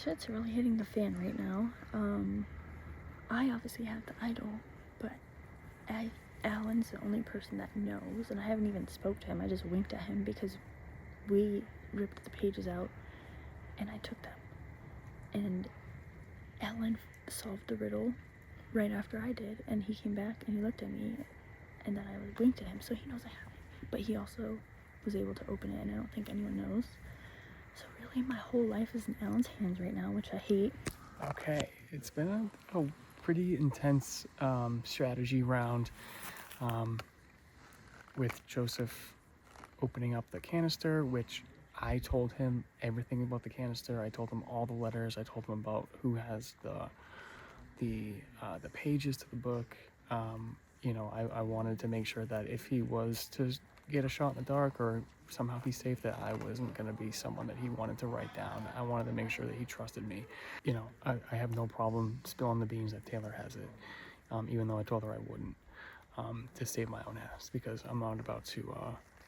shit's really hitting the fan right now. I obviously have the idol, but Alan's the only person that knows, and I haven't even spoke to him. I just winked at him because we ripped the pages out and I took them. And Alan solved the riddle right after I did, and he came back and he looked at me, and then I winked at him, so he knows I have it. But he also was able to open it, and I don't think anyone knows. So really, my whole life is in Alan's hands right now, which I hate. Okay, it's been a pretty intense strategy round with Joseph opening up the canister, which I told him everything about the canister. I told him all the letters. I told him about who has the pages to the book. You know, I wanted to make sure that if he was to get a shot in the dark or somehow be safe, that I wasn't going to be someone that he wanted to write down. I wanted to make sure that he trusted me. You know, I have no problem spilling the beans that Taylor has it, even though I told her I wouldn't, to save my own ass, because I'm not about to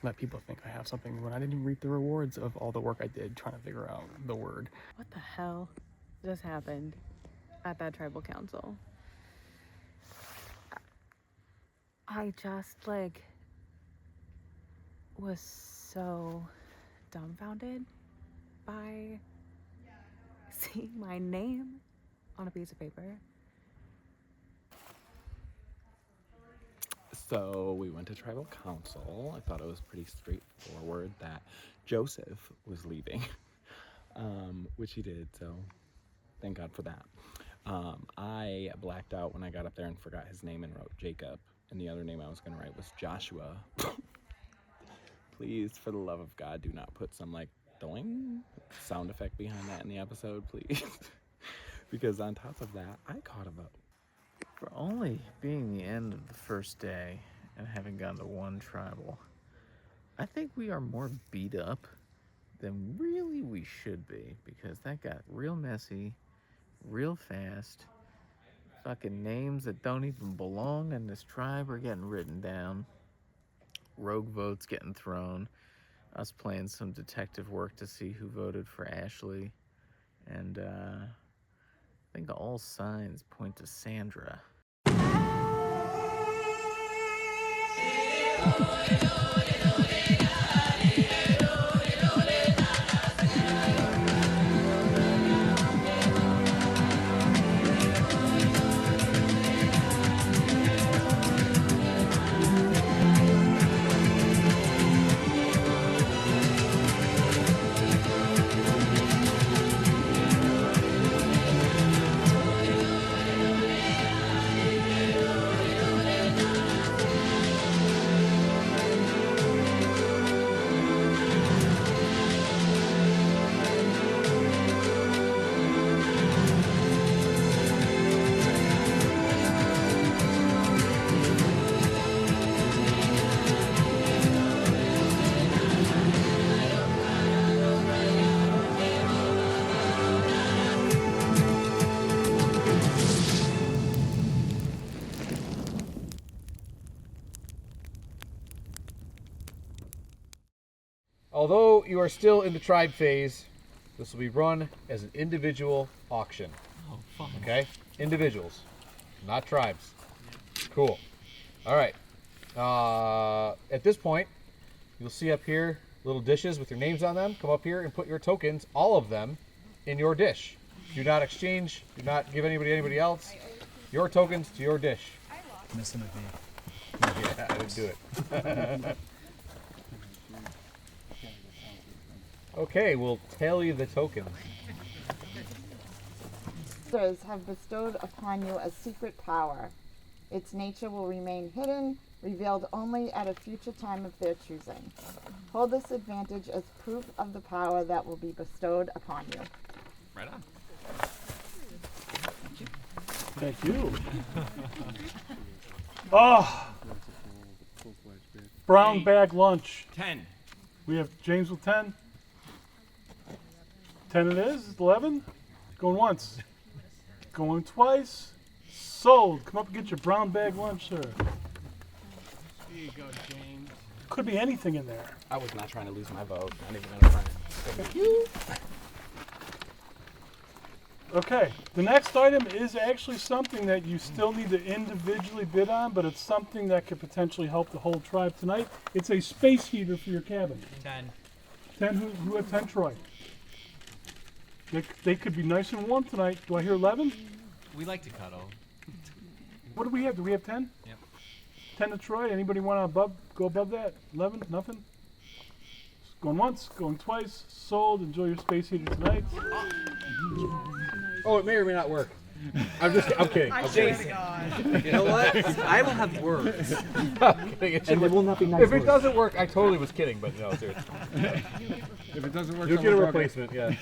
let people think I have something when I didn't even reap the rewards of all the work I did trying to figure out the word. What the hell just happened at that tribal council? I just, was so dumbfounded by seeing my name on a piece of paper. So we went to tribal council. I thought it was pretty straightforward that Joseph was leaving, which he did, so thank God for that. I blacked out when I got up there and forgot his name and wrote Jacob, and the other name I was going to write was Joshua. Please, for the love of God, do not put some doing sound effect behind that in the episode, please. Because on top of that, I caught a vote. For only being the end of the first day and having gone to one tribal, I think we are more beat up than really we should be, because that got real messy, real fast. Fucking names that don't even belong in this tribe are getting written down. Rogue votes getting thrown. Us playing some detective work to see who voted for Ashley. And I think all signs point to Sandra. Although you are still in the tribe phase, this will be run as an individual auction. Oh, fuck. Okay? Individuals, not tribes. Cool. All right. At this point, you'll see up here little dishes with your names on them. Come up here and put your tokens, all of them, in your dish. Do not exchange. Do not give anybody else. Your tokens to your dish. Missing a beat. Yeah, I didn't do it. Okay, we'll tally the tokens. Masters have bestowed upon you a secret power. Its nature will remain hidden, revealed only at a future time of their choosing. Hold this advantage as proof of the power that will be bestowed upon you. Right on. Thank you. Oh, brown bag lunch. 10. We have James with 10. 10 it is. 11. Going once. Going twice. Sold. Come up and get your brown bag lunch, sir. Here you go, James. Could be anything in there. I was not trying to lose my vote. Not even gonna try. Thank you. Okay, the next item is actually something that you still need to individually bid on, but it's something that could potentially help the whole tribe tonight. It's a space heater for your cabin. 10. 10, who had 10, Troy? They could be nice and warm tonight. Do I hear 11? We like to cuddle. What do we have? Do we have 10? Yep. 10 to Troy. Anybody want to go above that? 11? Nothing? Going once, going twice. Sold. Enjoy your space heater tonight. Oh, it may or may not work. I'm kidding. I'm kidding. You know what? I will have words. I'm kidding. And they will not be nice If it words. doesn't work, I totally was kidding, but no, seriously. If it doesn't work, You'll get a someone broke it. replacement, yeah.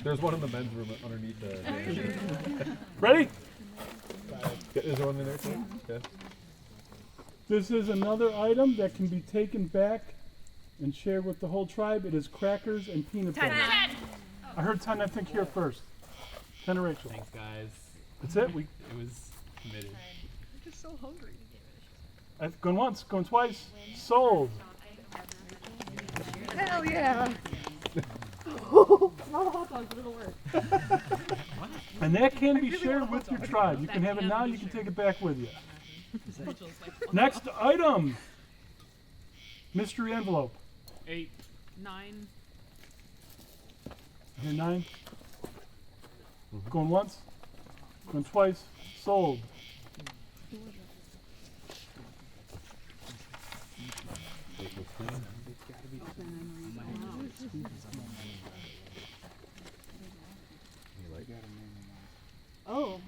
There's one in the men's room underneath the. Ready? Is there one in there too? Yeah. This is another item that can be taken back and shared with the whole tribe. It is crackers and peanut butter. 10. I heard 10, I think, here first. 10 to Rachel. Thanks, guys. That's it? It was committed. I'm just so hungry. Going once, going twice. Sold. Hell yeah. And that can be shared with your tribe. You can have it now, you can take it back with you. Next item. Mystery envelope. 8. 9. Here, 9. Going once, going twice. Sold. Oh,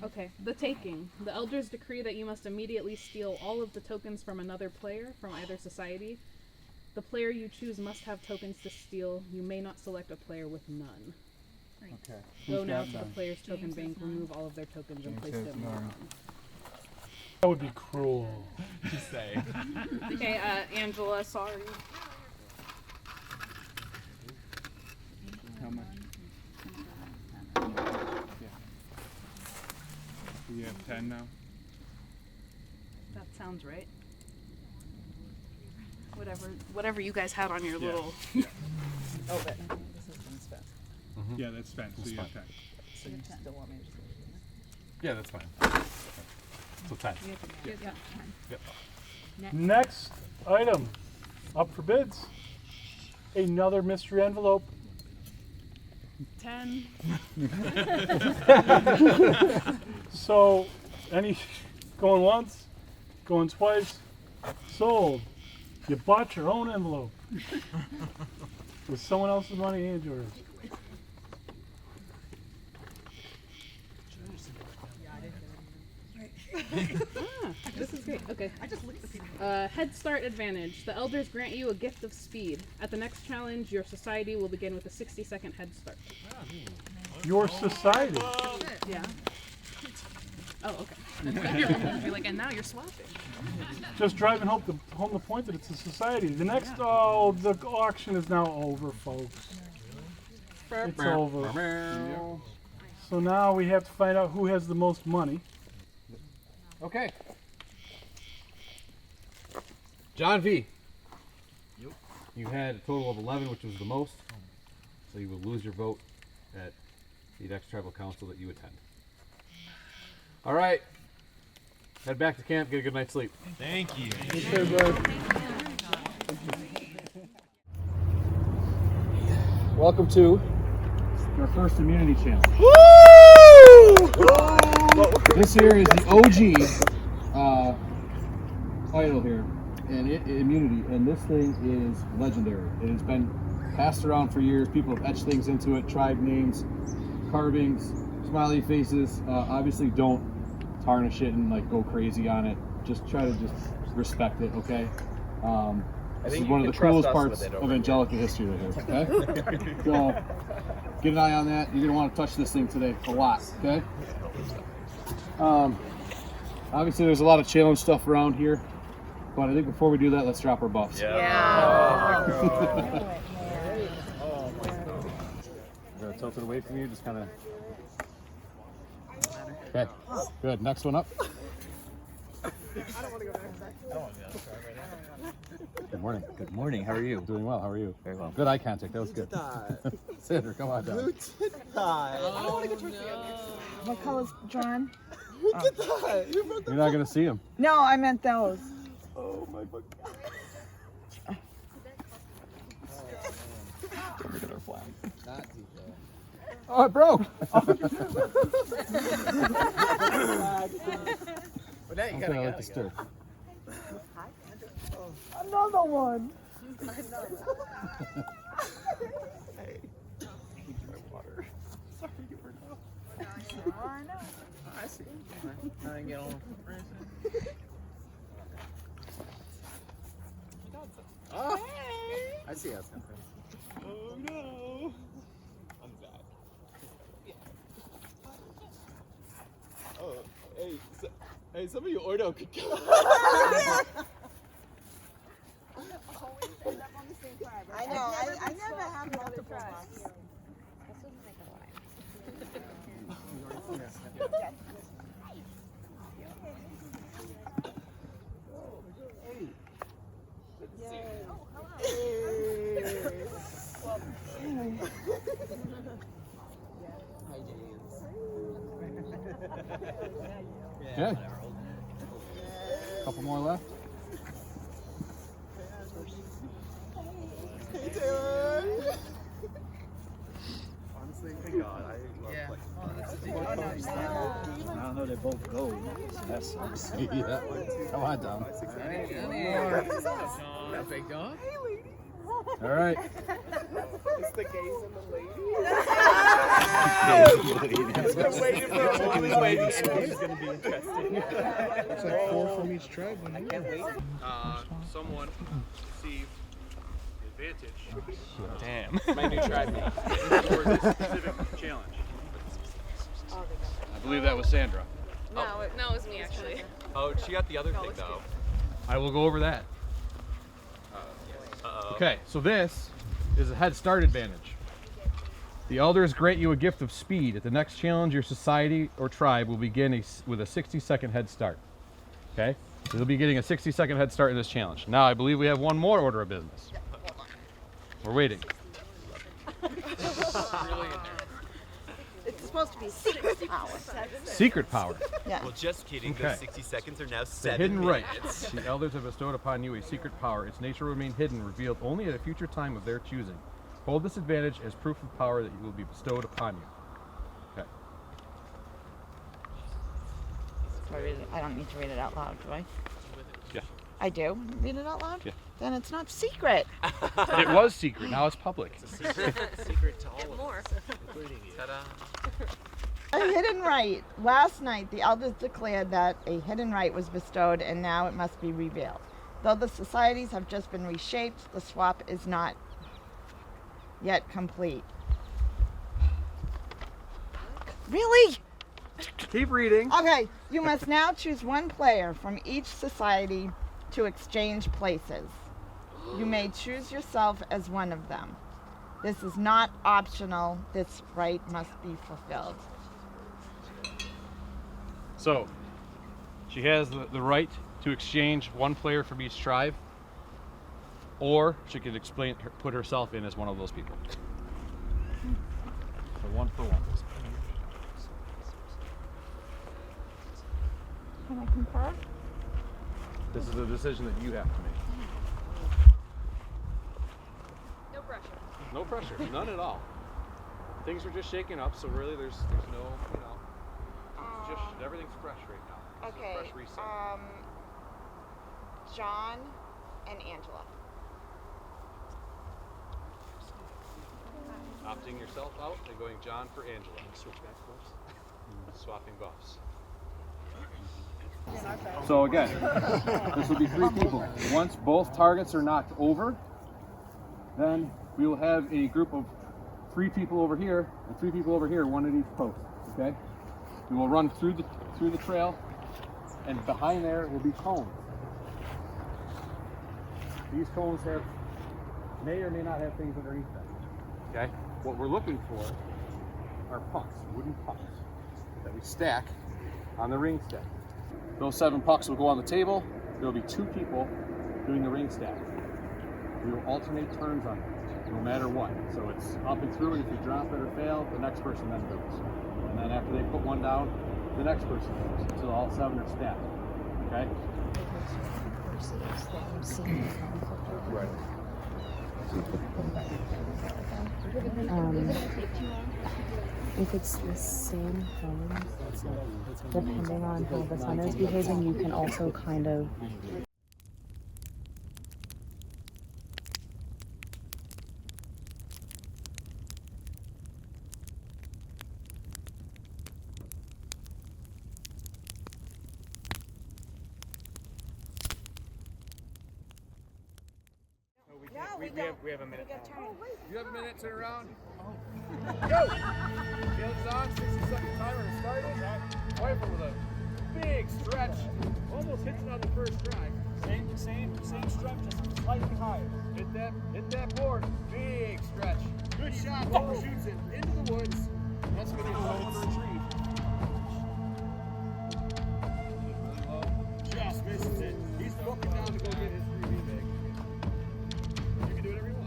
okay. The taking. The elders decree that you must immediately steal all of the tokens from another player from either society. The player you choose must have tokens to steal. You may not select a player with none. Okay. Go now to the player's token bank, remove all of their tokens, and place them in your own. That would be cruel. Just say. Okay, Angela, sorry. How much? Do you have 10 now? That sounds right. Whatever you guys had on your little. Yeah. Oh, but this has been spent. Yeah, that's spent, so you have 10. So you still want me to just leave it? Yeah, that's fine. So 10. Yeah. Yep. Next item. Up for bids. Another mystery envelope. 10. So, going once, going twice, sold. You bought your own envelope. With someone else's money and yours. This is great. Okay. Head start advantage. The elders grant you a gift of speed. At the next challenge, your society will begin with a 60-second head start. Your society. Yeah. Oh, okay. Be like, and now you're swapping. Just driving home the point that it's a society. The next, the auction is now over, folks. It's over. So now we have to find out who has the most money. Okay. John V. Yep. You had a total of 11, which was the most. So you will lose your vote at the next tribal council that you attend. All right. Head back to camp. Get a good night's sleep. Thank you. Welcome to our first immunity challenge. This here is the OG idol here, and immunity, and this thing is legendary. It has been passed around for years. People have etched things into it, tribe names, carvings, smiley faces. Obviously, don't tarnish it and like go crazy on it. Just try to just respect it, okay? This is one of the coolest parts of Angelica history right here, okay? So, get an eye on that. You're gonna want to touch this thing today a lot, okay? Obviously there's a lot of challenge stuff around here, but I think before we do that, let's drop our buffs. Yeah. Gonna tilt it away from you, just kind of. Okay, good. Next one up. Good morning. Good morning. How are you? Doing well. How are you? Very well. Good eye contact. That was good. Sandra, come on down. Who did that? What color's John? Who did that? You're not gonna see him. No, I meant those. Oh my god. Don't look at our flag. Oh, it broke. But now you Okay, I like to stir. Another one. I see. Now you get on. Oh, I see how something. Oh no. I'm sad. Oh, hey, some of your order could go. I know. I never have multiple ones. Okay. Couple more left. Honestly, thank God. I love Yeah. I don't know, they both go. So that's Yeah. Come on down. That big dog? All right. It's the gays and the ladies. It's Waiting for a only lady. It's going to be interesting. It's like 4 from each tribe. I can't wait. Someone received the advantage. Damn. My new tribe name. For this specific challenge. I believe that was Sandra. No, it was me actually. Oh, she got the other thing though. I will go over that. Okay, so this is a head start advantage. The elders grant you a gift of speed. At the next challenge, your society or tribe will begin with a 60-second head start. Okay, so you'll be getting a 60-second head start in this challenge. Now, I believe we have one more order of business. We're waiting. It's supposed to be secret power. Secret power. Yeah. Well, just kidding. Okay. Those 60 seconds are now The 7 hidden right. minutes. The elders have bestowed upon you a secret power. Its nature will remain hidden, revealed only at a future time of their choosing. Hold this advantage as proof of power that will be bestowed upon you. Okay. I don't need to read it out loud, do I? Yeah. I do? Read it out loud? Yeah. Then it's not secret. It was secret. Now it's public. It's a secret to all of us, including you. Ta-da. A hidden right. Last night, the elders declared that a hidden right was bestowed and now it must be revealed. Though the societies have just been reshaped, the swap is not yet complete. Really? Keep reading. Okay, you must now choose one player from each society to exchange places. You may choose yourself as one of them. This is not optional. This right must be fulfilled. So, she has the right to exchange one player from each tribe, or she could put herself in as one of those people. So 1 for 1. Can I concur? This is a decision that you have to make. No pressure. No pressure, none at all. Things are just shaking up, so really there's no, it's just everything's fresh right now. It's a fresh reset. John and Angela. Opting yourself out and going John for Angela. Switch back buffs. Swapping buffs. So again, this will be 3 people. Once both targets are knocked over, then we will have a group of 3 people over here and 3 people over here, one at each post. Okay? We will run through the trail, and behind there will be cones. These cones may or may not have things underneath them. Okay? What we're looking for are pucks, wooden pucks, that we stack on the ring stack. Those 7 pucks will go on the table. There will be 2 people doing the ring stack. We will alternate turns on it, no matter what. So it's up and through, and if you drop it or fail, the next person then goes. And then after they put one down, the next person goes until all 7 are stacked. Okay? Right. If it's the same home, depending on how the sun is behaving, you can also kind of We have a minute. You have a minute, turn around. Go! Field is on, 60-second timer to start it. Rifle with a big stretch. Almost hits it on the first try. Same stretch, just slightly higher. Hit that board. Big stretch. Good shot. Roller shoots it into the woods. That's going to be a tough one to retrieve. Really low. Just misses it. He's looking down to go get his 3B bag. You can do whatever you want.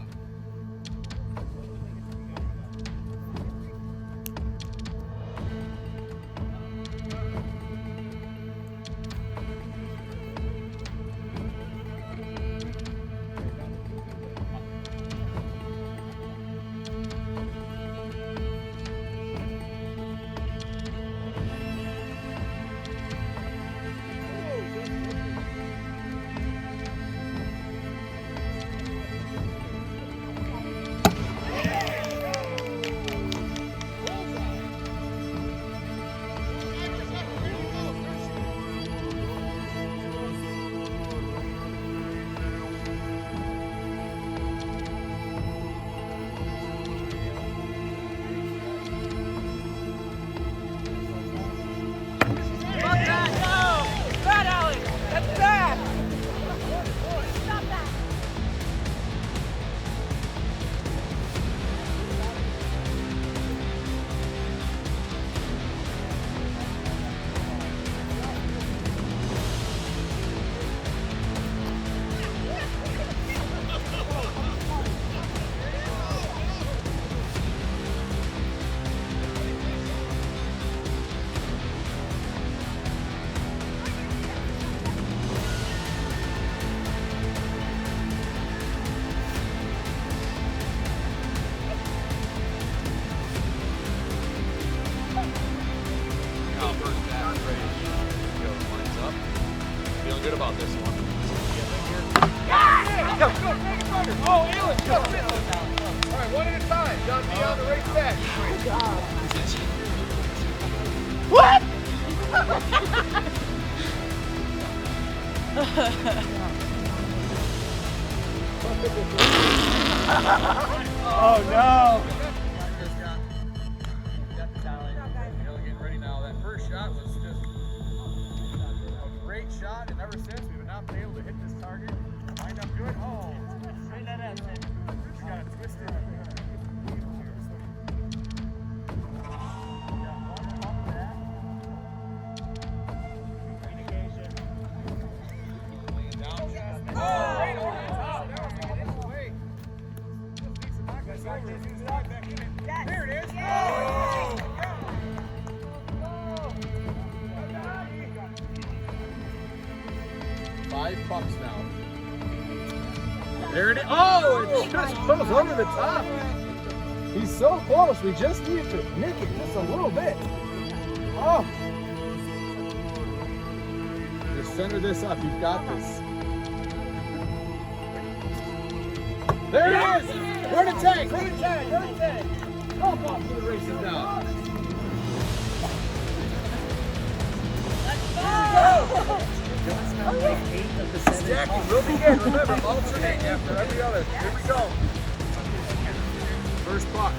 Feeling good about this one. Oh, Alan, jump in. All right, one at a time. John, be on the race back. Oh, God. What? Oh, no. Getting ready now. That first shot was just a great shot, and ever since we've not been able to hit this target. Lined up good. Oh, straight that ass. We got it twisted. There it is. Oh! 5 pucks now. There it is. Oh, it just goes over the top. He's so close. We just need to nick it just a little bit. Oh. Just center this up. You've got this. There it is. Where to tag? Where to tag? Where to tag? Golf off to the races now. Let's go! Stacking will begin. Remember, alternate after every other. Here we go. First puck.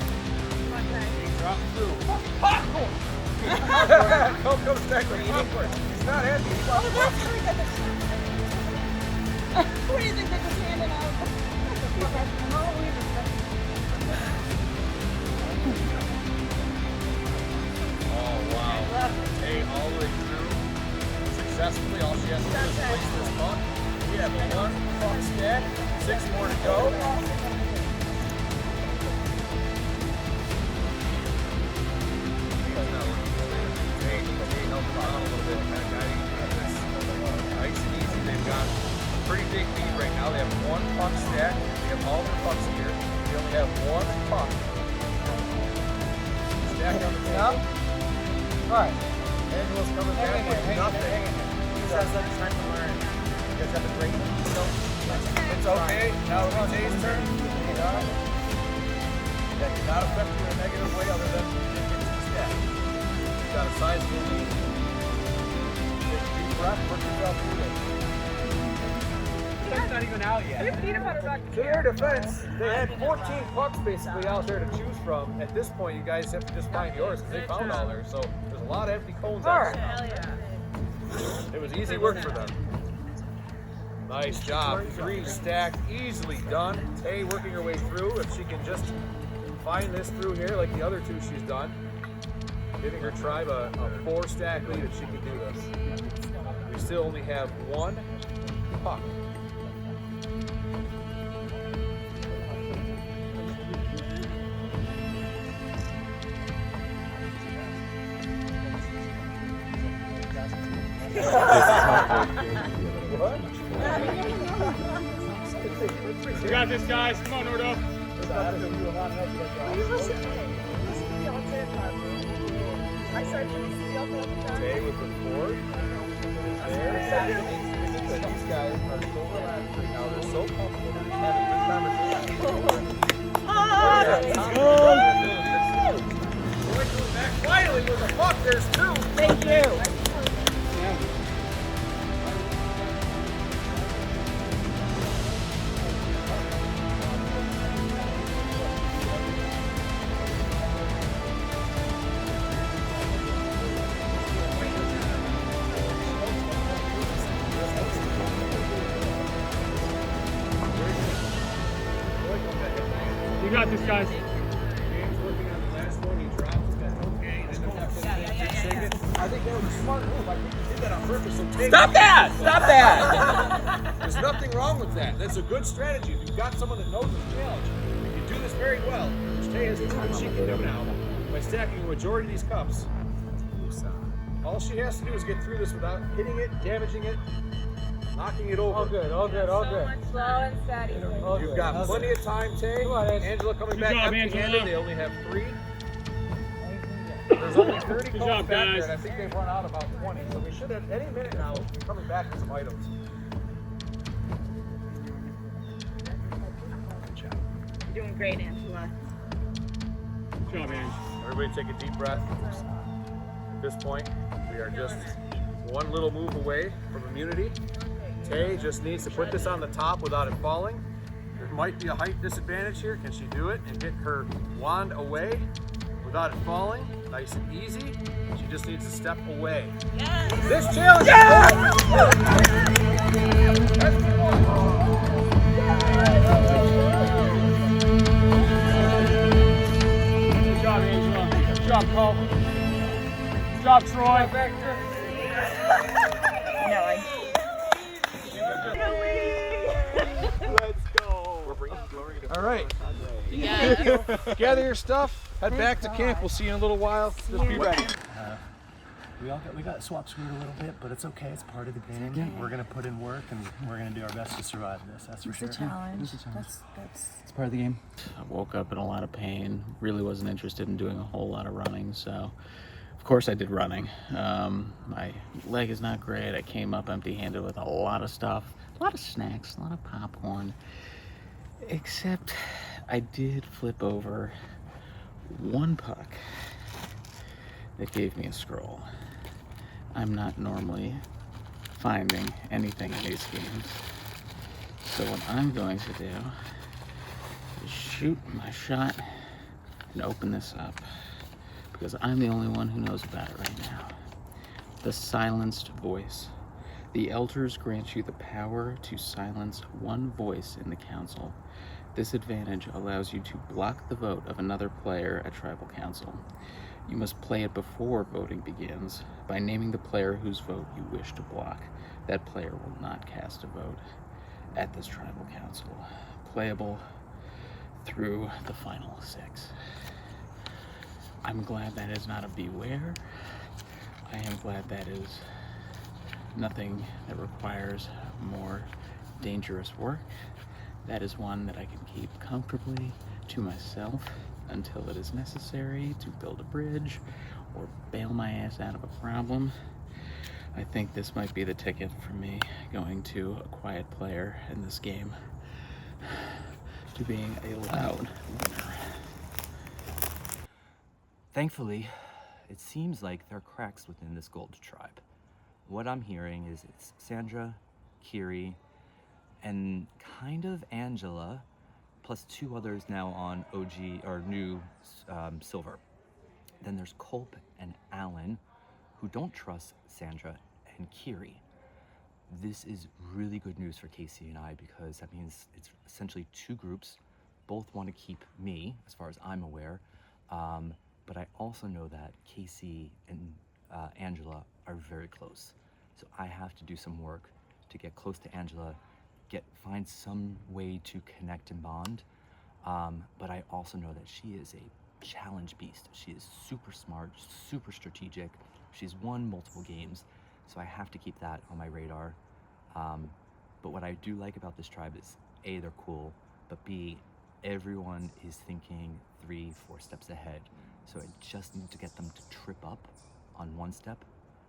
Drop through. Popcorn! Come stack with popcorn. He's not happy. He wants popcorn. What do you think they just handed out? Oh, wow. Hey, all the way through. successfully. All she has to do is place this puck. We have 1 puck stack, 6 more to go. Nice and easy. They've got a pretty big lead right now. They have 1 puck stack. We have all the pucks here. We only have 1 puck. Stack on the top. Alright. Angela's coming back with nothing. He says that it's time to learn. You guys have a great It's okay. Now it's Jay's turn. That did not affect you in a negative way other than it gets the stack. You've got a sizable lead. Take a deep breath, work yourself through it. It's not even out yet. To their defense, they had 14 pucks basically out there to choose from. At this point, you guys have to just find yours because they found all theirs. So there's a lot of empty cones out there. It was easy work for them. Nice job. 3 stacked, easily done. Tay working her way through. If she can just find this through here like the other 2 she's done, giving her tribe a 4 stack lead if she can do this. We still only have 1 puck. We got this, guys. Come on, Nordo. Tay with the 4. These guys are so relaxed right now. They're so comfortable. They're having good conversation. We're doing back finally with a puck. There's 2. Thank you. You got this, guys. James working on the last one. He dropped. That's okay. I think that was a smart move. I think he did that on purpose. So Stop that! Stop that! There's nothing wrong with that. That's a good strategy. If you've got someone that knows the challenge, you can do this very well, which Tay has proven she can do now by stacking the majority of these cups. All she has to do is get through this without hitting it, damaging it, knocking it over. All good, all good, all good. Slow and steady. You've got plenty of time, Tay. Angela coming back empty-handed. They only have 3. There's only 30 Good cones job, back guys. there, and I think they've run out about 20. So we should have any minute now be coming back with some items. You're doing great, Angela. Good job, man. Everybody take a deep breath. At this point, we are just 1 little move away from immunity. Tay just needs to put this on the top without it falling. There might be a height disadvantage here. Can she do it and get her wand away without it falling? Nice and easy. She just needs to step away. Yes. This challenge Good job, Angela. Good job, Cole. Good job, Troy. Let's go. We're bringing glory to. All right. Yeah. Gather your stuff. Head back to camp. We'll see you in a little while. Just be ready. We got swapped screwed a little bit, but it's okay. It's part of the game. We're gonna put in work, and we're gonna do our best to survive this. That's for sure. It's a challenge. It's part of the game. I woke up in a lot of pain, really wasn't interested in doing a whole lot of running, so of course I did running. My leg is not great. I came up empty-handed with a lot of stuff, a lot of snacks, a lot of popcorn, except I did flip over 1 puck that gave me a scroll. I'm not normally finding anything in these games. So what I'm going to do is shoot my shot and open this up, because I'm the only one who knows about it right now. The silenced voice. The elders grant you the power to silence 1 voice in the council. This advantage allows you to block the vote of another player at tribal council. You must play it before voting begins by naming the player whose vote you wish to block. That player will not cast a vote at this tribal council. Playable through the final 6. I'm glad that is not a beware. I am glad that is nothing that requires more dangerous work. That is one that I can keep comfortably to myself until it is necessary to build a bridge or bail my ass out of a problem. I think this might be the ticket for me going to a quiet player in this game to being a loud winner. Thankfully, it seems like there are cracks within this gold tribe. What I'm hearing is it's Sandra, Kiri, and kind of Angela, plus 2 others now on OG or new silver. Then there's Culp and Alan, who don't trust Sandra and Kiri. This is really good news for Casey and I because that means it's essentially 2 groups. Both want to keep me, as far as I'm aware. But I also know that Casey and Angela are very close. So I have to do some work to get close to Angela, find some way to connect and bond. But I also know that she is a challenge beast. She is super smart, super strategic. She's won multiple games, so I have to keep that on my radar. But what I do like about this tribe is A, they're cool, but B, everyone is thinking 3, 4 steps ahead. So I just need to get them to trip up on 1 step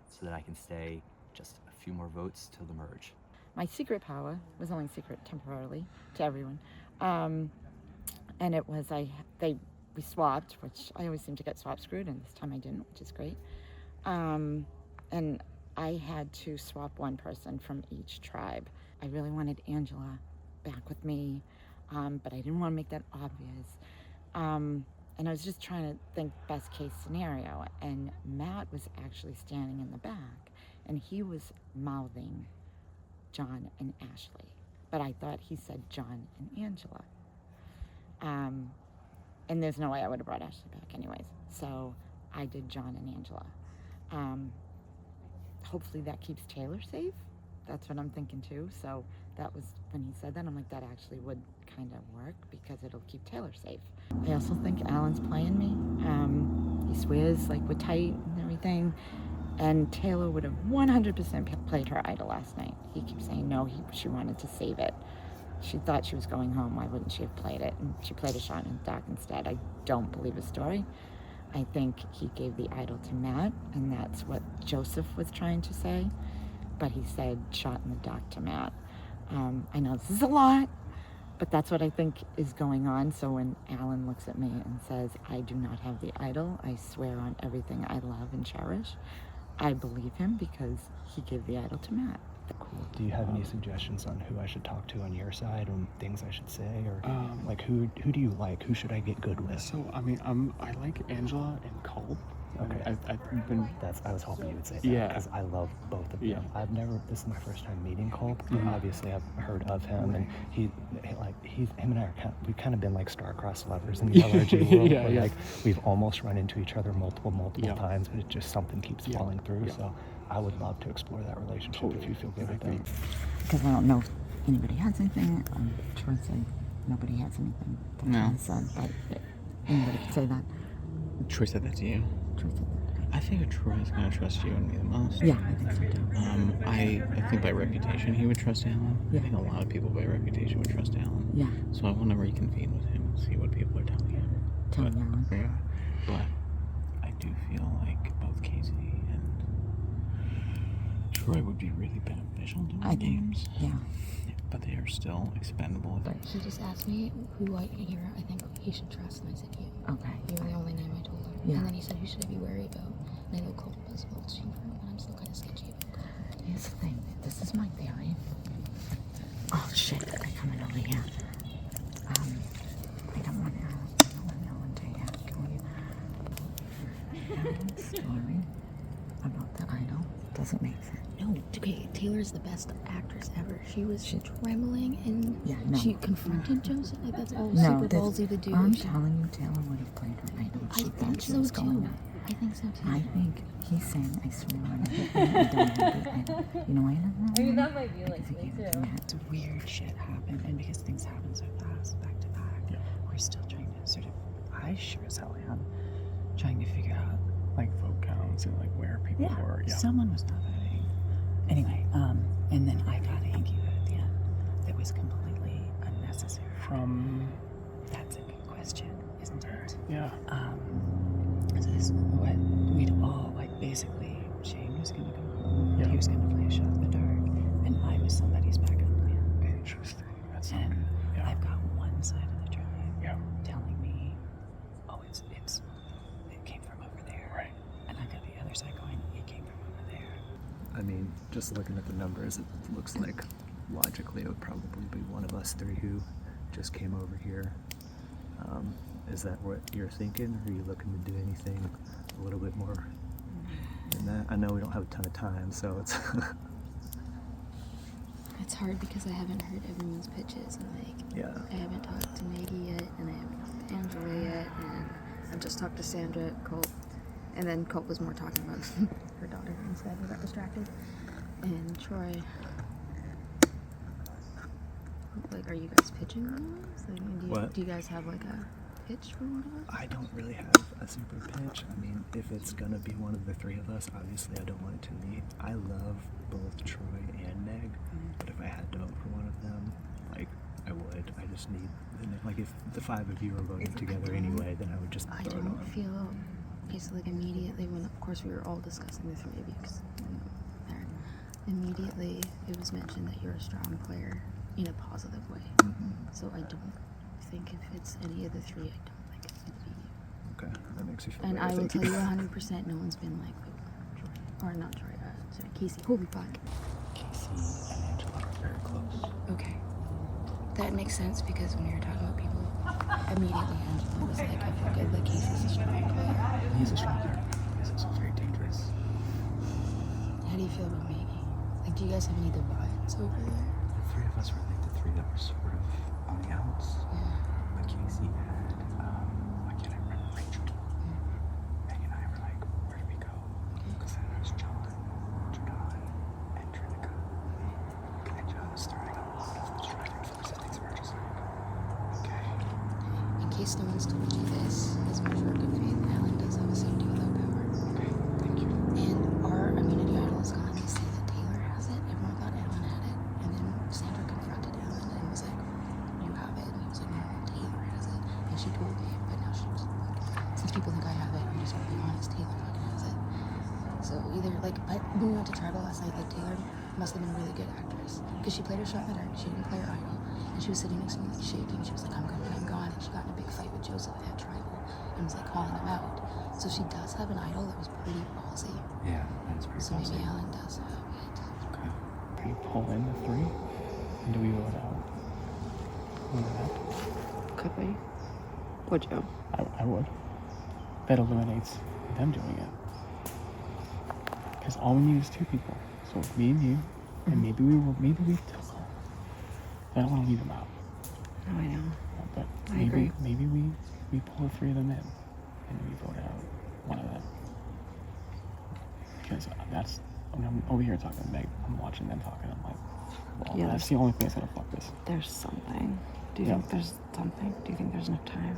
so that I can stay just a few more votes till the merge. My secret power was only secret temporarily to everyone. And it was, we swapped, which I always seem to get swap screwed, and this time I didn't, which is great. And I had to swap 1 person from each tribe. I really wanted Angela back with me, but I didn't want to make that obvious. And I was just trying to think best case scenario, and Matt was actually standing in the back, and he was mouthing John and Ashley, but I thought he said John and Angela. And there's no way I would have brought Ashley back anyways, so I did John and Angela. Hopefully that keeps Taylor safe. That's what I'm thinking too. So that was, when he said that, I'm like, that actually would kind of work because it'll keep Taylor safe. I also think Alan's playing me. He swears like we're tight and everything. And Taylor would have 100% played her idol last night. He keeps saying no, she wanted to save it. She thought she was going home. Why wouldn't she have played it? And she played a shot in the dark instead. I don't believe his story. I think he gave the idol to Matt, and that's what Joseph was trying to say. But he said shot in the dark to Matt. I know this is a lot, but that's what I think is going on. So when Alan looks at me and says, I do not have the idol, I swear on everything I love and cherish, I believe him because he gave the idol to Matt. Cool. Do you have any suggestions on who I should talk to on your side, or things I should say, or like who do you like? Who should I get good with? So I mean, I like Angela and Culp. Okay. I've been. I was hoping you would say that. Yeah. Because I love both of them. Yeah. This is my first time meeting Culp. Mm-hmm. Obviously, I've heard of him, and him and I are we've kind of been like star-crossed lovers in the LRG world. Yeah, where, yeah. Like we've almost run into each other multiple times, but it just something keeps falling through. Yeah. So I would love to explore that relationship if you feel good with that. Because I don't know if anybody has anything. Troy said nobody has anything. No. Anybody could say that. Troy said that to you. Troy said that. I figure Troy's gonna trust you and me the most. Yeah, I think so too. I think by reputation he would trust Alan. Yeah. I think a lot of people by reputation would trust Alan. Yeah. So I want to reconvene with him and see what people are telling him. Telling Alan. Yeah. But I do feel like both Casey and Troy would be really beneficial to my games. Yeah. But they are still expendable. But he just asked me who I think he should trust, and I said you. Okay. You were the only name I told him. Yeah. And then he said, who should I be wary about? And I know Culp is a little cheaper, but I'm still kind of sketchy about Culp. Here's the thing. This is my theory. Oh shit! They're coming over here. I don't want Alan to ask Alan's story about the idol doesn't make sense. No, okay, Taylor's the best actress ever. She was trembling and no. she confronted Joseph. Like, that's all No, super ballsy to do. I'm telling you, Taylor would have played her idol. She I thought think she so was going too. on. I think so too. I think he's saying I swore on it. I don't have it. And you know why I know? I mean, that might be like me too. It's weird shit happen, and because things happen so fast, back to back, we're still trying to sort of. I sure as hell am trying to figure out like vote counts and like where people were. Yeah. Someone was not voting. Anyway, and then I got a hanky vote at the end that was completely unnecessary. From. That's a good question, isn't it? Yeah. So this what we'd all like basically Shane was gonna go home. He was gonna play a shot in the dark, and I was somebody's backup plan. Interesting. That's and I've got one side of the drive telling me, oh, it came from over there. Right. And I've got the other side going, it came from over there. I mean, just looking at the numbers, it looks like logically it would probably be one of us three who just came over here. Is that what you're thinking? Are you looking to do anything a little bit more than that? I know we don't have a ton of time, so it's It's hard because I haven't heard everyone's pitches, and like I haven't talked to Maggie yet, and I haven't talked to Angela yet, and I've just talked to Sandra, Colt, and then Colt was more talking about her daughter instead. I got distracted. And Troy. Like, are you guys pitching one of us? Like, do you guys have like a pitch for one of us? I don't really have a super pitch. I mean, if it's gonna be one of the three of us, obviously I don't want it to be. I love both Troy and Meg, but if I had to vote for one of them, like I would. I just need, like if the five of you are voting together anyway, then I would just I vote don't on. feel, okay, so like immediately when, of course we were all discussing this maybe because immediately it was mentioned that you're a strong player in a positive way. So I don't think if it's any of the three, I don't think it's going to be you. Okay, that makes you feel And better. I will Thank tell you 100% no one's been like, or not Troy, sorry, Casey. Holy fuck. Casey and Angela are very close. Okay. That makes sense because when you were talking about people, immediately Angela was like, I feel good that Casey's a strong player. He's a strong player. He's also very dangerous. How do you feel about Maggie? Like, do you guys have any divides over there? The three of us were like the three that were sort of on the outs. But Casey had, I can't remember, Rachel. Meg and I were like, where do we go? Because then there's John, Jordan, and Trinica. And John was starting a lot of the driving force. I think so we're just like, okay. In case no one's told you this, as much for good faith, Alan does have a safety without power. Okay, thank you. And our immunity idol is gone. They say that Taylor has it. Everyone thought Alan had it. And then Sandra confronted Alan and was like, you have it. And he was like, no, Taylor has it. And she told me, but now she's like, since people think I have it, I'm just going to be honest, Taylor fucking has it. So either, like, but when we went to tribal last night, like, Taylor must have been a really good actress. Because she played her shot in the dark. She didn't play her idol. And she was sitting next to me, like, shaking. She was like, I'm going, I'm gone. And she got in a big fight with Joseph at tribal and was, like, calling him out. So she does have an idol that was pretty ballsy. Yeah, that's pretty So maybe Alan does have it. Okay. Do you pull in the three? And do we vote out? Could we? Would you? I would. That eliminates them doing it. Because all we need is two people. So me and you, and maybe we took her. I don't want to leave them out. No, I know. But I agree. maybe we pull the three of them in, and we vote out one of them. Because that's, when I'm over here talking to Meg, I'm watching them talking, I'm like, well, Yeah, that's the only thing that's gonna fuck this. There's something. Do you think there's something? Do you think there's enough time?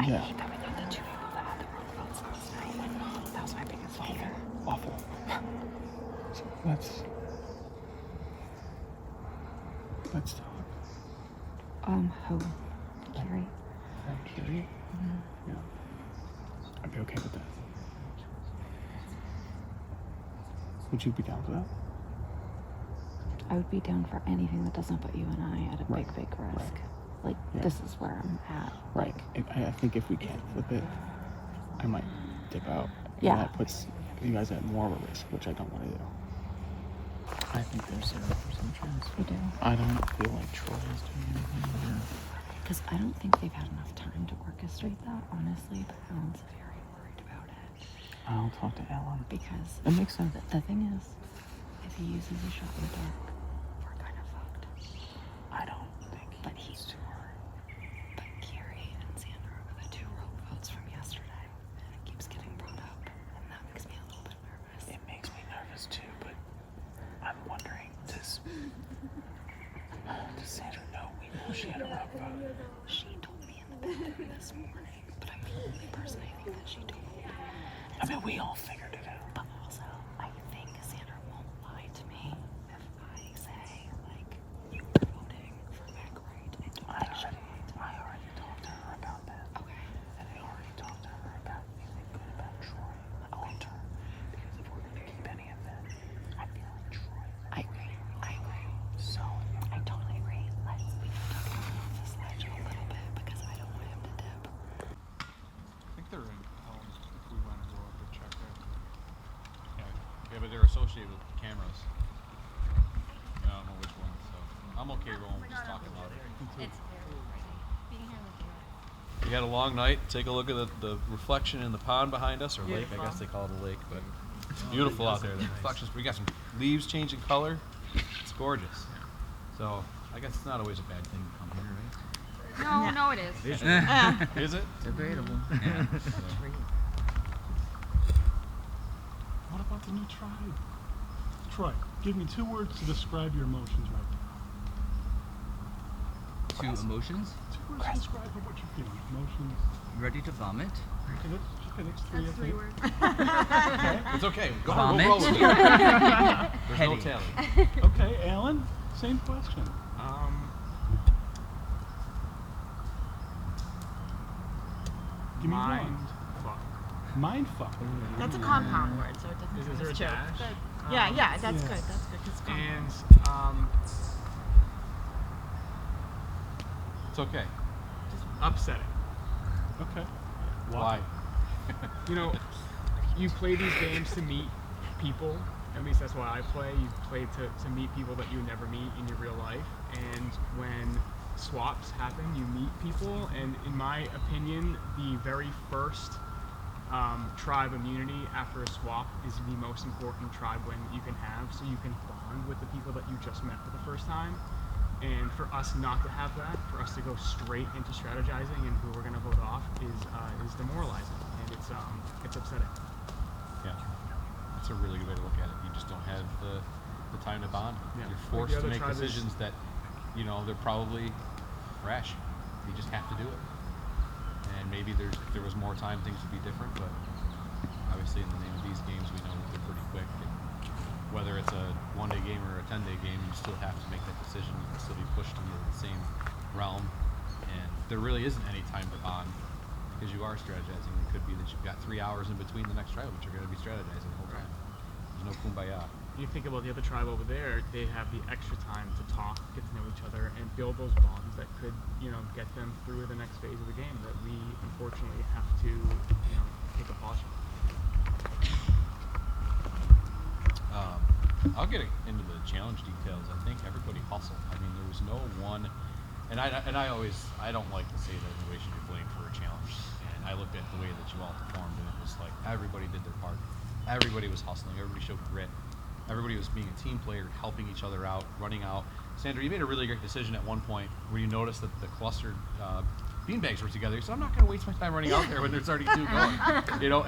Yeah. I hate that we got the two people that had the wrong votes last night. That was my biggest fear. Awful. So let's talk. Who? Carrie? Carrie? Yeah. I'd be okay with that. Would you be down for that? I would be down for anything that doesn't put you and I at a big risk. Like, this is where I'm at. Right. I think if we can't flip it, I might dip out. Yeah. And that puts you guys at more of a risk, which I don't want to do. I think there's 0% chance. You do? I don't feel like Troy is doing anything. Because I don't think they've had enough time to orchestrate that, honestly, but Alan's very worried about it. I'll talk to Alan. Because it makes sense. The thing is, if he uses a shot in the dark, we're kind of fucked. I don't think but he's too hard. But Carrie and Sandra are the two rogue votes from yesterday. She told me in the bathroom this morning, but I'm the only person I think that she told. I mean, we all figured it out. But also, I think Sandra won't lie to me if I say, like, you were voting for Mac Wright. I already talked to her about that. Okay. And I already talked to her about feeling good about Troy long term. Because if we're going to keep any of that, I feel like Troy. I agree. So, I totally agree. We can talk about it off this ledge a little bit because I don't want him to dip. I think they're in if we want to go up and check it. Yeah, but they're associated with cameras. I don't know which one, so I'm okay rolling just talking about it. It's very pretty. Being here with you. We had a long night. Take a look at the reflection in the pond behind us, or lake. I Beautiful. guess they call it a lake, but it's beautiful out there. The reflections. We got some leaves changing color. It's gorgeous. So I guess it's not always a bad thing to come here, right? No, it is. Is it? Debatable. Yeah. What about the new tribe? Troy, give me 2 words to describe your emotions right now. 2 emotions. 2 words to describe what you're feeling. Emotions. Ready to vomit. Okay, that's 3. That's 3 words. Okay. It's okay. Go Vomit. we'll roll with it. There's no Heady. tally. Okay, Alan, same question. Give me Mind one. fuck. Mind fuck. That's a compound word, so it doesn't. Is there a dash? Yeah, that's Yes. good. That's good. It's compound. And It's okay. upsetting. Okay. Why? You know, you play these games to meet people. At least that's why I play. You play to meet people that you never meet in your real life. And when swaps happen, you meet people. And in my opinion, the very first tribe immunity after a swap is the most important tribe win that you can have. So you can bond with the people that you just met for the first time. And for us not to have that, for us to go straight into strategizing and who we're going to vote off is demoralizing, and it's upsetting. Yeah, that's a really good way to look at it. You just don't have the time to bond. Yeah. You're Like forced the to other make tribe is- decisions that, you know, they're probably rash. You just have to do it. And maybe if there was more time, things would be different. But obviously, in the name of these games, we know that they're pretty quick. And whether it's a 1-day game or a 10-day game, you still have to make that decision. You can still be pushed into the same realm. And there really isn't any time to bond because you are strategizing. It could be that you've got 3 hours in between the next trial, but you're going to be strategizing the whole time. There's no kumbaya. You think about the other tribe over there; they have the extra time to talk, get to know each other, and build those bonds that could, get them through the next phase of the game that we unfortunately have to, take a pause from. I'll get into the challenge details. I think everybody hustled. I mean, there was no one, and I don't like to say that in the way should be blamed for a challenge. And I looked at the way that you all performed, and it was like everybody did their part. Everybody was hustling. Everybody showed grit. Everybody was being a team player, helping each other out, running out. Sandra, you made a really great decision at one point where you noticed that the clustered beanbags were together. You said, I'm not going to waste my time running out there when there's already 2 going.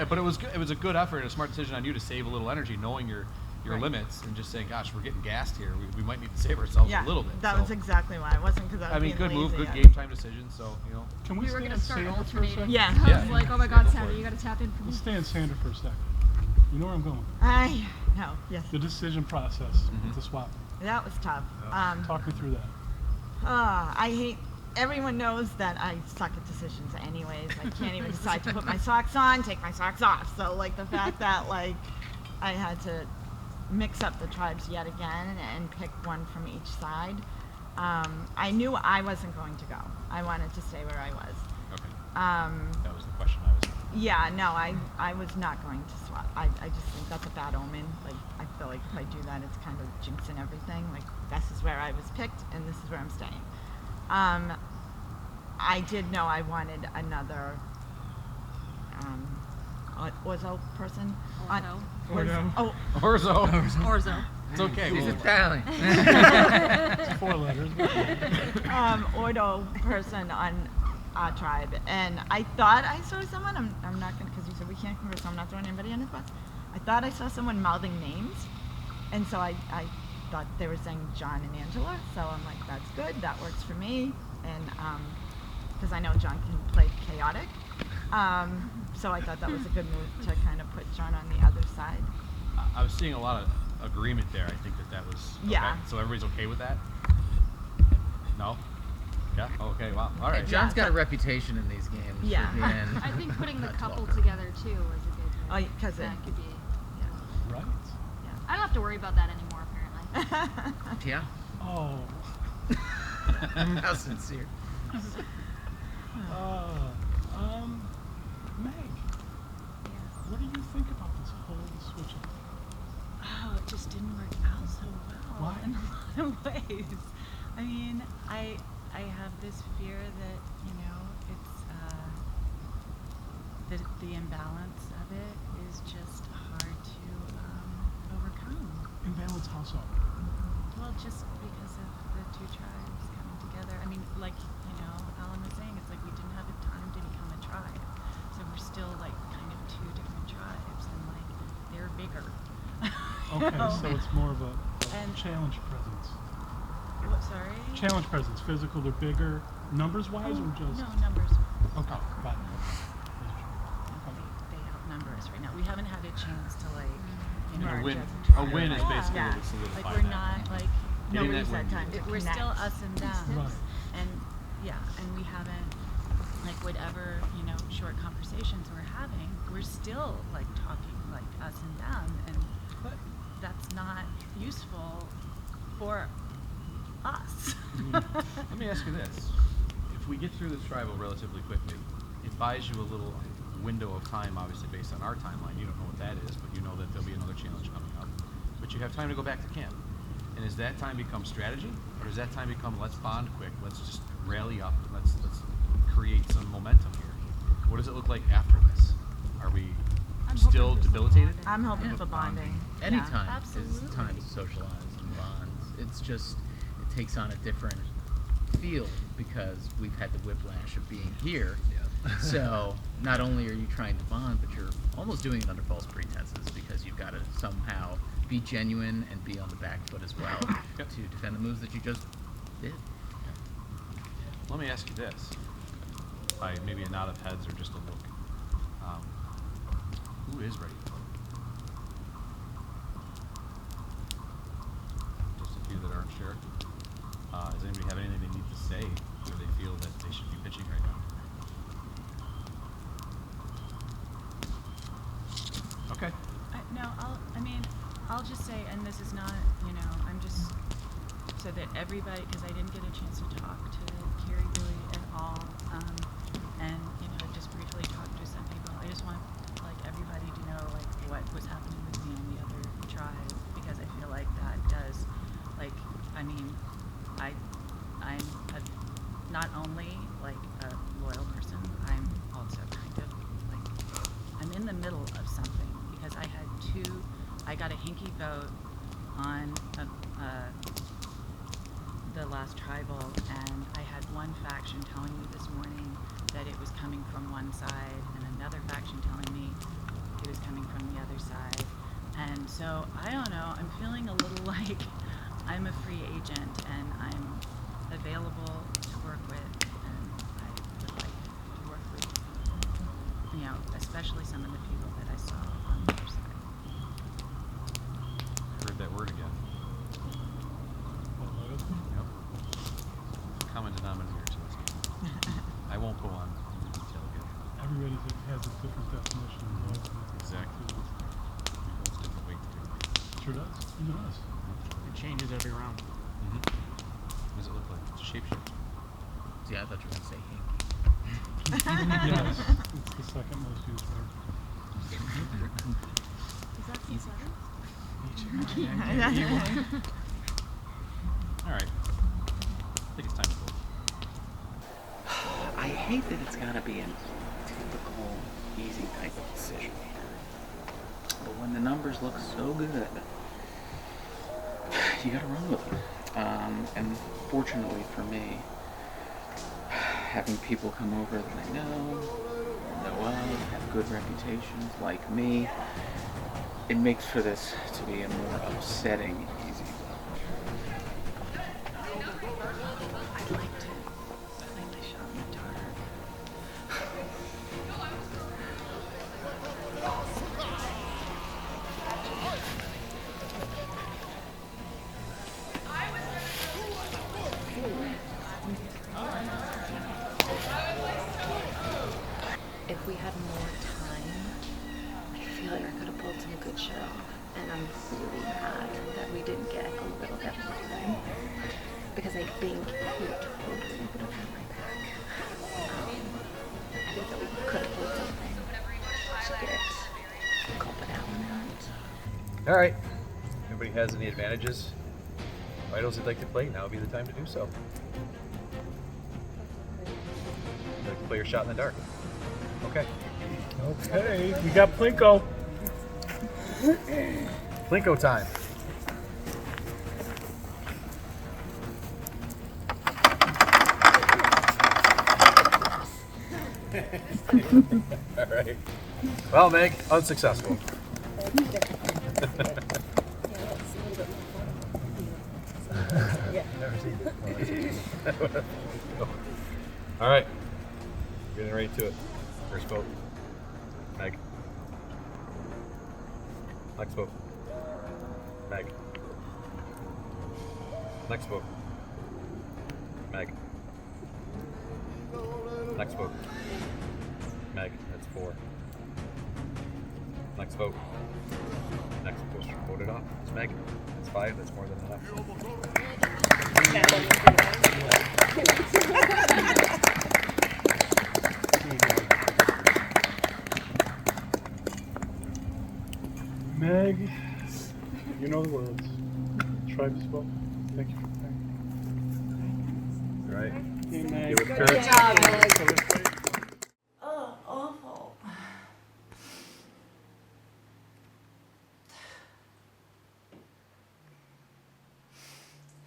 But it was good. It was a good effort and a smart decision on you to save a little energy, knowing your limits, and just saying, gosh, we're getting gassed here. We might need to save ourselves a little bit. That was exactly why. It wasn't because I was being good move, lazy. good game time decision. So, Can we We were stay gonna on start Sandra for a alternating. second? Yeah. I was like, oh my god, Sandra, you gotta tap in for me. Let's stay on Sandra for a second. You know where I'm going. I know. Yes. The decision process with the swap. That was tough. Talk me through that. I hate. Everyone knows that I suck at decisions, anyways. I can't even decide to put my socks on, take my socks off. So the fact that I had to mix up the tribes yet again and pick one from each side. I knew I wasn't going to go. I wanted to stay where I was. Okay. That was the question I was asking. Yeah, no, I was not going to swap. I just think that's a bad omen. I feel like if I do that, it's kind of jinxing everything. This is where I was picked, and this is where I'm staying. I did know I wanted another Orzo person. Orzo. Orzo. It's okay. He's Italian. It's 4 letters. Ordo person on our tribe, and I thought I saw someone. I'm not gonna, because you said we can't converse, so I'm not throwing anybody on the bus. I thought I saw someone mouthing names, and so I thought they were saying John and Angela. So I'm like, that's good. That works for me. and because I know John can play chaotic, so I thought that was a good move to kind of put John on the other side. I was seeing a lot of agreement there. I think that was okay. Yeah. So everybody's okay with that? No? Yeah? Okay, wow. All right. John's got a reputation in these games. Yeah. For being I think putting the a couple talker. together too was a good move. Oh, because that could be. Yeah. Right. Yeah. I don't have to worry about that anymore, apparently. Yeah. Oh. How sincere. Meg, what do you think about this whole switch up? Oh, it just didn't work out so well. Why? In a lot of ways. I mean, I have this fear that, you know, it's the imbalance of it is just hard to overcome. Imbalance how so? Well, just because of the two tribes coming together. I mean, like, you know, Alan was saying, it's like we didn't have the time to become a tribe. So we're still like kind of two different tribes, and like they're bigger. Okay, so it's more of a And- challenge presence. What, sorry? Challenge presence, physical, they're bigger, numbers-wise, or just? No, numbers. Okay, got it. They outnumber us right now. We haven't had a chance to like A emerge win- as a a tribe. win is basically Yeah. what would solidify Like we're that. not like Getting nobody's that win. had time. We're still us and them, Right. and yeah, and we haven't like whatever, you know, short conversations we're having. We're still like talking like us and them, and that's not useful for us. Let me ask you this. If we get through this tribal relatively quickly, it buys you a little window of time, obviously based on our timeline. You don't know what that is, but you know that there'll be another challenge coming up. But you have time to go back to camp. And does that time become strategy? Or does that time become, let's bond quick, let's just rally up, and let's create some momentum here? What does it look like after this? Are we still debilitated? I'm hoping for bonding. Anytime Yeah, is absolutely. time to socialize and bonds. It's just, it takes on a different feel because we've had the whiplash of being here. So not only are you trying to bond, but you're almost doing it under false pretenses because you've got to somehow be genuine and be on the back foot as well to defend the moves that you just did. Let me ask you this. By maybe a nod of heads or just a look. Who is ready to vote? Just a few that aren't sure. Does anybody have anything they need to say where they feel that they should be pitching right now? Okay. I'll just say, and this is not, you know, I'm just so that everybody, because I didn't get a chance to talk to Carrie really at all, and you know, just briefly talk to some people. I just want like everybody to know like what was happening with me and the other tribe, because I feel like that does, like, I mean, I'm not only like a loyal person, I'm also kind of like, I'm in the middle of something because I got a hinky vote on the last tribal, and I had one faction telling me this morning that it was coming from one side, and another faction telling me it was coming from the other side. And so, I don't know, I'm feeling a little like I'm a free agent and I'm available to work with, and I would like to work with, you know, especially some of the people that I saw on the other side. Heard that word again. Yep. Common denominator to this game. I won't go on in detail again. Everybody has a different definition of loyalty. Exactly. It holds different weight to it. Sure does. It does. It changes every round. What does it look like? It's a shapeshifter. See, I thought you were going to say hinky. Yes, it's the second most used word. Is that some sweater? All right. I think it's time to vote. I hate that it's got to be a typical, easy type of decision here. But when the numbers look so good, you got to run with them. And fortunately for me, having people come over that I know of, have good reputations like me, it makes for this to be a more upsetting easy vote. I'd like to if we had more time, I feel like I could have pulled some good shit off. And I'm really mad that we didn't get a little bit more time. Because I think we totally would have had my back. I think that we could have pulled something to get Culpin Allen out. All right. Everybody has any advantages? Idols you'd like to play? Now would be the time to do so. You'd like to play your shot in the dark? Okay. Okay, we got Plinko. Plinko time. All right. Well, Meg, unsuccessful. All right. Getting right to it. First vote. Meg. Next vote. Meg. Next vote. Meg. Next vote. Meg. That's 4. Next vote. Next vote. Voted off. It's Meg. That's 5. That's more than enough. Meg, you know the words. Tribes vote. Thank you for playing. All right. Hey, Meg. Give it Good courage. job, Meg. Oh, awful.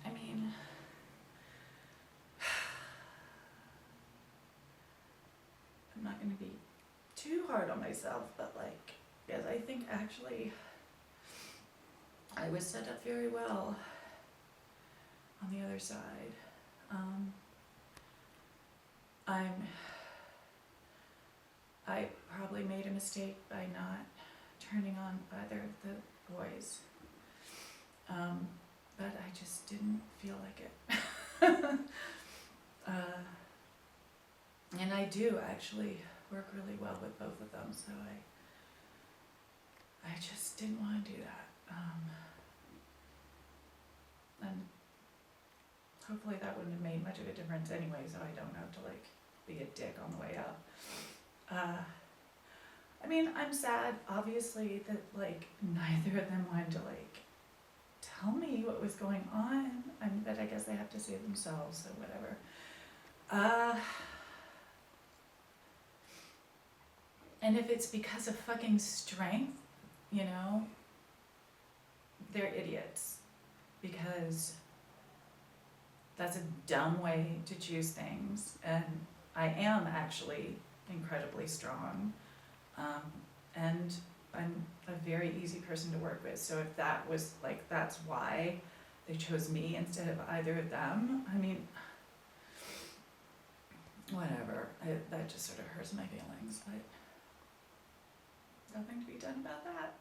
I mean, I'm not going to be too hard on myself, but like, yes, I think actually I was set up very well on the other side. I probably made a mistake by not turning on either of the boys. But I just didn't feel like it. And I do actually work really well with both of them, so I just didn't want to do that. And hopefully that wouldn't have made much of a difference anyway, so I don't have to like be a dick on the way up. I mean, I'm sad, obviously, that like neither of them wanted to like tell me what was going on. But I guess they have to save themselves, so whatever. And if it's because of fucking strength, you know, they're idiots. Because that's a dumb way to choose things. And I am actually incredibly strong. And I'm a very easy person to work with. So if that was like, that's why they chose me instead of either of them, I mean, whatever. That just sort of hurts my feelings, but nothing to be done about that.